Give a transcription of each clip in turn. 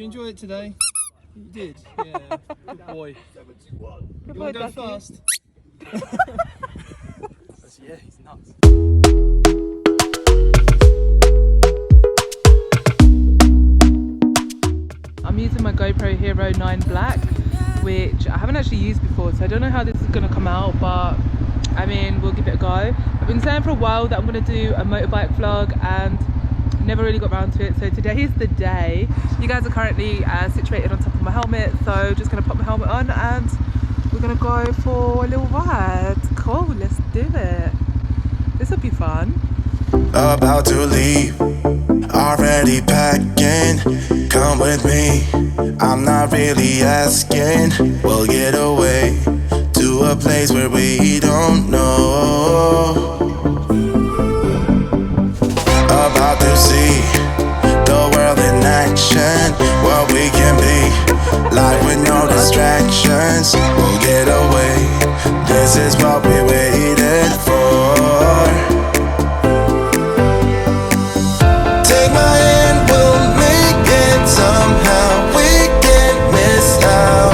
you enjoy it today? You did? Yeah. Good boy. Good You boy, want to go Ducky. fast? Yeah, he's nuts. I'm using my GoPro Hero 9 Black, which I haven't actually used before, so I don't know how this is going to come out, but I mean, we'll give it a go. I've been saying for a while that I'm going to do a motorbike vlog and never really got around to it, so today is the day. You guys are currently situated on top of my helmet, so just going to pop my helmet on and we're going to go for a little ride. Cool, let's do it. This will be fun. About to leave, already packing. Come with me, I'm not really asking. We'll get away to a place where we don't know. About to see the world in action, what we can be, life with no distractions. We'll get away, this is what we waited for. Take my hand, we'll make it somehow. We can't miss out.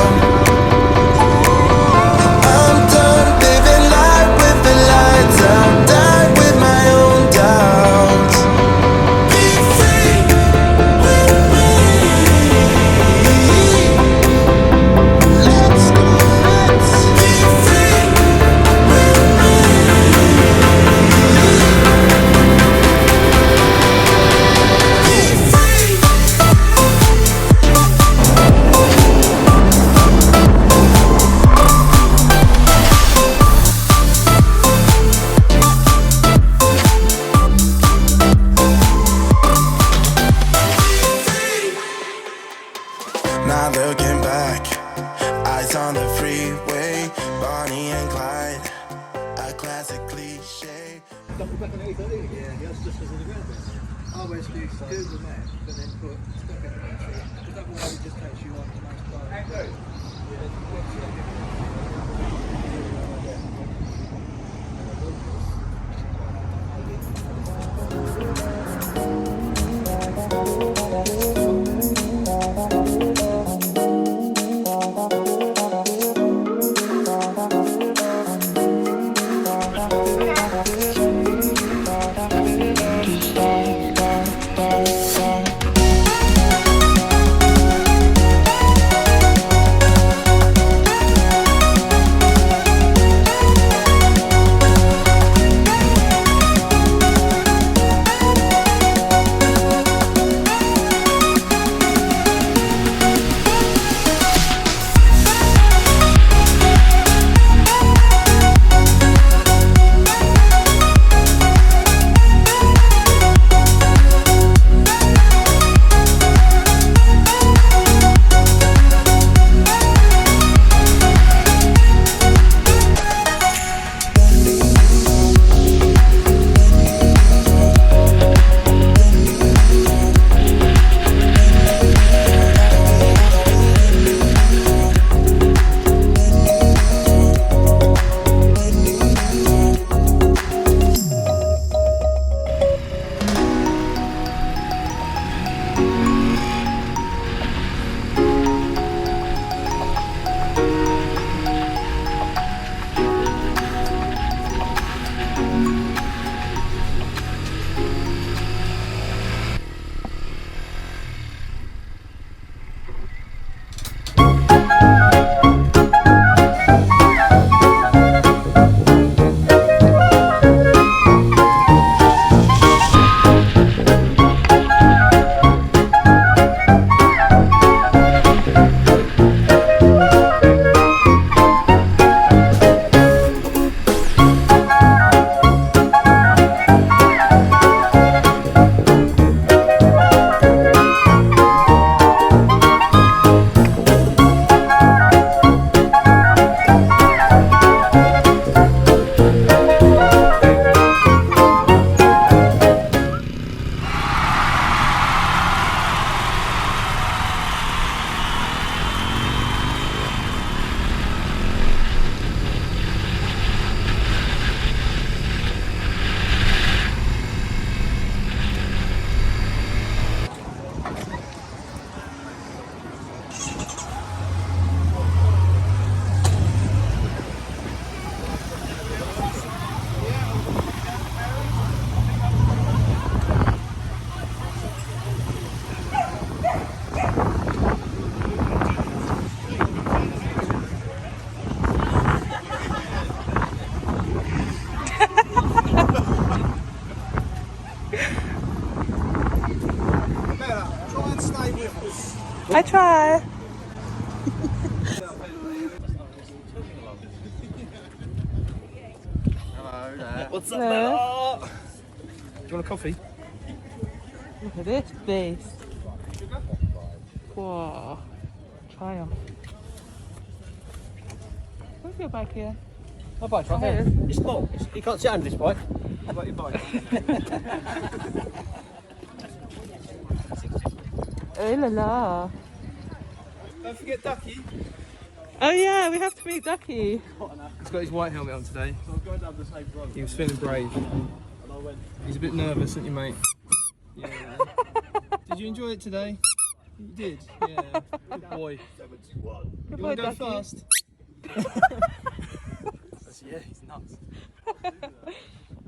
I'm done living life with the lights out, die with my own doubts. Be free with me. Let's go, let's be free with Not looking back, eyes on the freeway, Bonnie and Clyde, a classic cliche. Double back on 830? Yeah, that's just as on the ground there. I always do Google Maps, but then put stuck at the country, because otherwise it just takes you on to nice drive. I try. Hello there. What's up, Hello. Do you want a coffee? Look at this beast. Whoa. Triumph. Where's your bike here? My bike's right Here. there. It's small. You can't sit under this bike. How about your bike? Oh la la. Don't forget Ducky. Oh yeah, we have to meet Ducky. He's got his white helmet on today. He was feeling brave. He's a bit nervous, isn't he, mate? Yeah. Did you enjoy it today? You did? Yeah. Good boy. Good You boy, want to go Ducky. fast? Yeah, he's nuts.